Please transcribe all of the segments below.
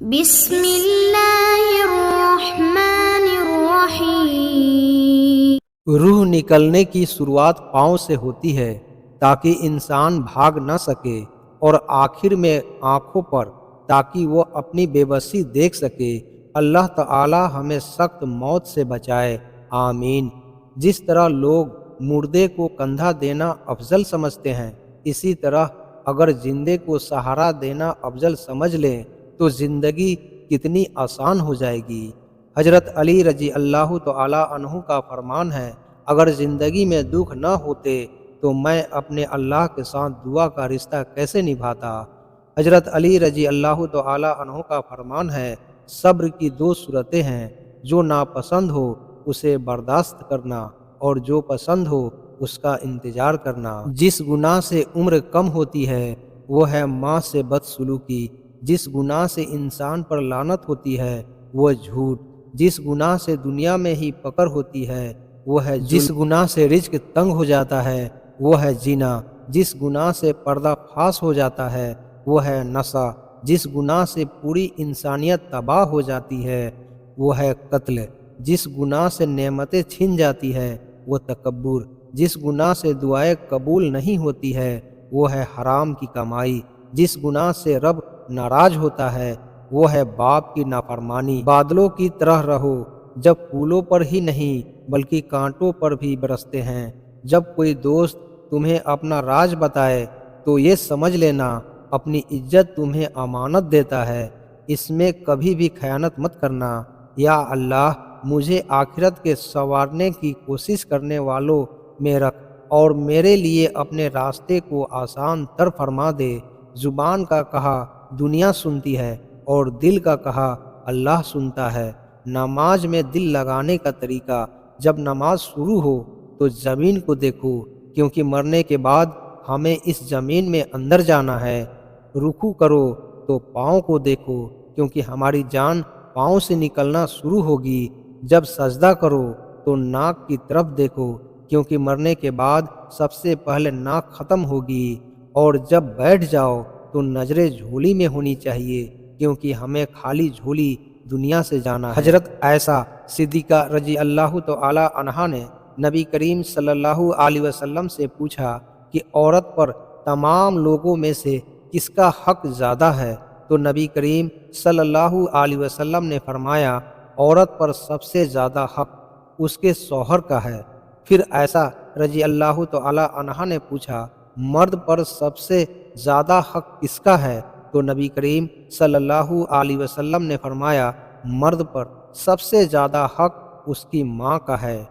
بسم اللہ الرحمن الرحیم۔ روح نکلنے کی شروعات پاؤں سے ہوتی ہے تاکہ انسان بھاگ نہ سکے، اور آخر میں آنکھوں پر تاکہ وہ اپنی بے بسی دیکھ سکے۔ اللہ تعالی ہمیں سخت موت سے بچائے، آمین۔ جس طرح لوگ مردے کو کندھا دینا افضل سمجھتے ہیں، اسی طرح اگر زندے کو سہارا دینا افضل سمجھ لیں تو زندگی کتنی آسان ہو جائے گی۔ حضرت علی رضی اللہ تعالی عنہ کا فرمان ہے، اگر زندگی میں دکھ نہ ہوتے تو میں اپنے اللہ کے ساتھ دعا کا رشتہ کیسے نبھاتا۔ حضرت علی رضی اللہ تعالی عنہ کا فرمان ہے، صبر کی دو صورتیں ہیں، جو ناپسند ہو اسے برداشت کرنا، اور جو پسند ہو اس کا انتظار کرنا۔ جس گناہ سے عمر کم ہوتی ہے وہ ہے ماں سے بدسلوکی، جس گناہ سے انسان پر لعنت ہوتی ہے وہ جھوٹ، جس گناہ سے دنیا میں ہی پکڑ ہوتی ہے وہ ہے جس گناہ سے رزق تنگ ہو جاتا ہے وہ ہے زنا، جس گناہ سے پردہ فاش ہو جاتا ہے وہ ہے نشہ، جس گناہ سے پوری انسانیت تباہ ہو جاتی ہے وہ ہے قتل، جس گناہ سے نعمتیں چھن جاتی ہے وہ تکبر، جس گناہ سے دعائیں قبول نہیں ہوتی ہے وہ ہے حرام کی کمائی، جس گناہ سے رب ناراض ہوتا ہے وہ ہے باپ کی نافرمانی۔ بادلوں کی طرح رہو، جب پھولوں پر ہی نہیں بلکہ کانٹوں پر بھی برستے ہیں۔ جب کوئی دوست تمہیں اپنا راز بتائے تو یہ سمجھ لینا اپنی عزت تمہیں امانت دیتا ہے، اس میں کبھی بھی خیانت مت کرنا۔ یا اللہ مجھے آخرت کے سنوارنے کی کوشش کرنے والوں میں رکھ، اور میرے لیے اپنے راستے کو آسان تر فرما دے۔ زبان کا کہا دنیا سنتی ہے اور دل کا کہا اللہ سنتا ہے۔ نماز میں دل لگانے کا طریقہ، جب نماز شروع ہو تو زمین کو دیکھو، کیونکہ مرنے کے بعد ہمیں اس زمین میں اندر جانا ہے۔ رکوع کرو تو پاؤں کو دیکھو، کیونکہ ہماری جان پاؤں سے نکلنا شروع ہوگی۔ جب سجدہ کرو تو ناک کی طرف دیکھو، کیونکہ مرنے کے بعد سب سے پہلے ناک ختم ہوگی۔ اور جب بیٹھ جاؤ تو نظریں جھولی میں ہونی چاہیے، کیونکہ ہمیں خالی جھولی دنیا سے جانا ہے۔ حضرت عائشہ صدیقہ رضی اللہ تعالی عنہا نے نبی کریم صلی اللہ علیہ وسلم سے پوچھا کہ عورت پر تمام لوگوں میں سے کس کا حق زیادہ ہے؟ تو نبی کریم صلی اللہ علیہ وسلم نے فرمایا، عورت پر سب سے زیادہ حق اس کے شوہر کا ہے۔ پھر عائشہ رضی اللہ تعالی عنہا نے پوچھا، مرد پر سب سے زیادہ حق کس کا ہے؟ تو نبی کریم صلی اللہ علیہ وسلم نے فرمایا، مرد پر سب سے زیادہ حق اس کی ماں کا ہے۔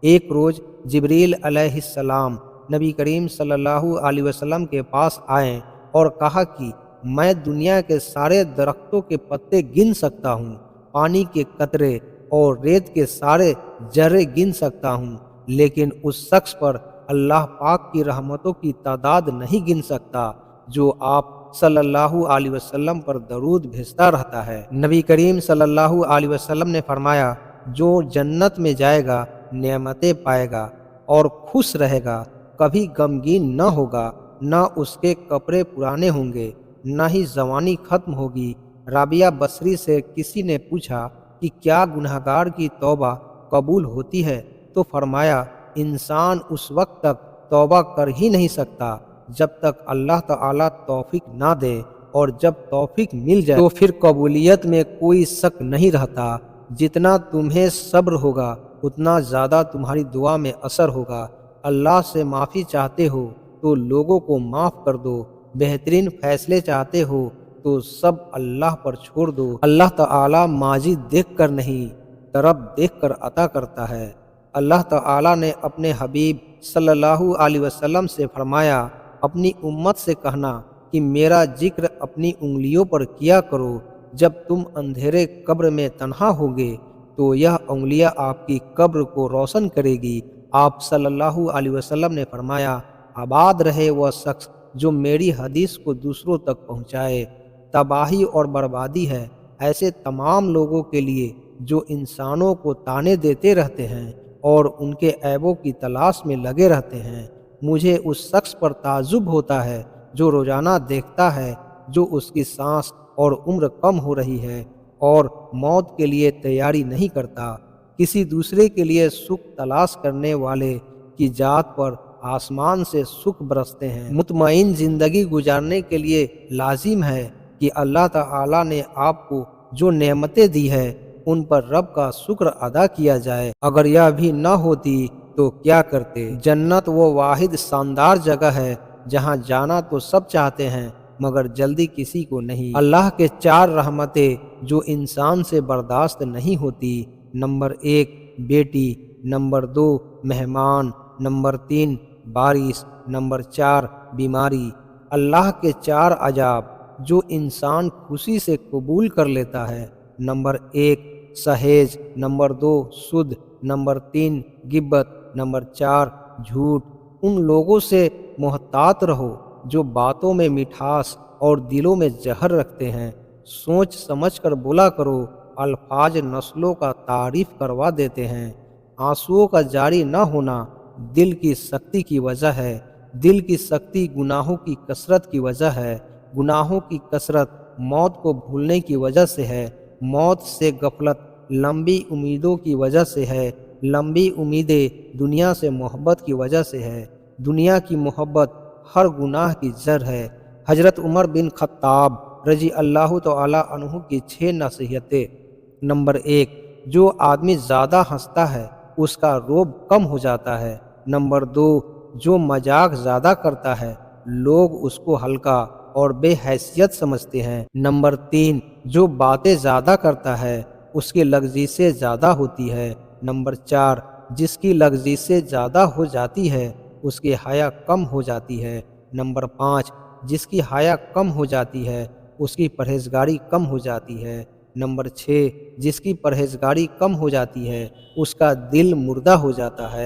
ایک روز جبریل علیہ السلام نبی کریم صلی اللہ علیہ وسلم کے پاس آئے اور کہا کہ میں دنیا کے سارے درختوں کے پتے گن سکتا ہوں، پانی کے قطرے اور ریت کے سارے ذرے گن سکتا ہوں، لیکن اس شخص پر اللہ پاک کی رحمتوں کی تعداد نہیں گن سکتا جو آپ صلی اللہ علیہ وسلم پر درود بھیجتا رہتا ہے۔ نبی کریم صلی اللہ علیہ وسلم نے فرمایا، جو جنت میں جائے گا نعمتیں پائے گا اور خوش رہے گا، کبھی غمگین نہ ہوگا، نہ اس کے کپڑے پرانے ہوں گے، نہ ہی جوانی ختم ہوگی۔ رابعہ بصری سے کسی نے پوچھا کہ کیا گنہگار کی توبہ قبول ہوتی ہے؟ تو فرمایا، انسان اس وقت تک توبہ کر ہی نہیں سکتا جب تک اللہ تعالیٰ توفیق نہ دے، اور جب توفیق مل جائے تو پھر قبولیت میں کوئی شک نہیں رہتا۔ جتنا تمہیں صبر ہوگا اتنا زیادہ تمہاری دعا میں اثر ہوگا۔ اللہ سے معافی چاہتے ہو تو لوگوں کو معاف کر دو، بہترین فیصلے چاہتے ہو تو سب اللہ پر چھوڑ دو۔ اللہ تعالیٰ ماضی دیکھ کر نہیں، طرف دیکھ کر عطا کرتا ہے۔ اللہ تعالیٰ نے اپنے حبیب صلی اللہ علیہ وسلم سے فرمایا، اپنی امت سے کہنا کہ میرا ذکر اپنی انگلیوں پر کیا کرو، جب تم اندھیرے قبر میں تنہا ہوگے تو یہ انگلیاں آپ کی قبر کو روشن کرے گی۔ آپ صلی اللہ علیہ وسلم نے فرمایا، آباد رہے وہ شخص جو میری حدیث کو دوسروں تک پہنچائے۔ تباہی اور بربادی ہے ایسے تمام لوگوں کے لیے جو انسانوں کو طعنے دیتے رہتے ہیں اور ان کے عیبوں کی تلاش میں لگے رہتے ہیں۔ مجھے اس شخص پر تعجب ہوتا ہے جو روزانہ دیکھتا ہے جو اس کی سانس اور عمر کم ہو رہی ہے اور موت کے لیے تیاری نہیں کرتا۔ کسی دوسرے کے لیے سکھ تلاش کرنے والے کی ذات پر آسمان سے سکھ برستے ہیں۔ مطمئن زندگی گزارنے کے لیے لازم ہے کہ اللہ تعالیٰ نے آپ کو جو نعمتیں دی ہے ان پر رب کا شکر ادا کیا جائے۔ اگر یہ بھی نہ ہوتی تو کیا کرتے؟ جنت وہ واحد شاندار جگہ ہے جہاں جانا تو سب چاہتے ہیں مگر جلدی کسی کو نہیں۔ اللہ کے 4 رحمتیں جو انسان سے برداشت نہیں ہوتی۔ نمبر 1 بیٹی، نمبر 2 مہمان، نمبر 3 بارش، نمبر 4 بیماری۔ اللہ کے 4 عجائب جو انسان خوشی سے قبول کر لیتا ہے۔ نمبر 1 سہیج، نمبر 2 سود، نمبر 3 غیبت، نمبر 4 جھوٹ۔ ان لوگوں سے محتاط رہو جو باتوں میں مٹھاس اور دلوں میں زہر رکھتے ہیں۔ سوچ سمجھ کر بولا کرو، الفاظ نسلوں کا تعریف کروا دیتے ہیں۔ آنسوؤں کا جاری نہ ہونا دل کی سختی کی وجہ ہے۔ دل کی سختی گناہوں کی کثرت کی وجہ ہے۔ گناہوں کی کثرت موت کو بھولنے کی وجہ سے ہے۔ موت سے غفلت لمبی امیدوں کی وجہ سے ہے۔ لمبی امیدیں دنیا سے محبت کی وجہ سے ہے۔ دنیا کی محبت ہر گناہ کی جڑ ہے۔ حضرت عمر بن خطاب رضی اللہ تعالی عنہ کی 6 نصیحتیں۔ نمبر 1 جو آدمی زیادہ ہنستا ہے اس کا روب کم ہو جاتا ہے۔ نمبر 2 جو مذاق زیادہ کرتا ہے لوگ اس کو ہلکا اور بے حیثیت سمجھتے ہیں۔ نمبر 3 جو باتیں زیادہ کرتا ہے اس کی لغزشیں زیادہ ہوتی ہے۔ نمبر 4 جس کی لغزشیں زیادہ ہو جاتی ہے اس کی حیا کم ہو جاتی ہے۔ نمبر 5 جس کی حیا کم ہو جاتی ہے اس کی پرہیزگاری کم ہو جاتی ہے۔ نمبر 6 جس کی پرہیزگاری کم ہو جاتی ہے اس کا دل مردہ ہو جاتا ہے۔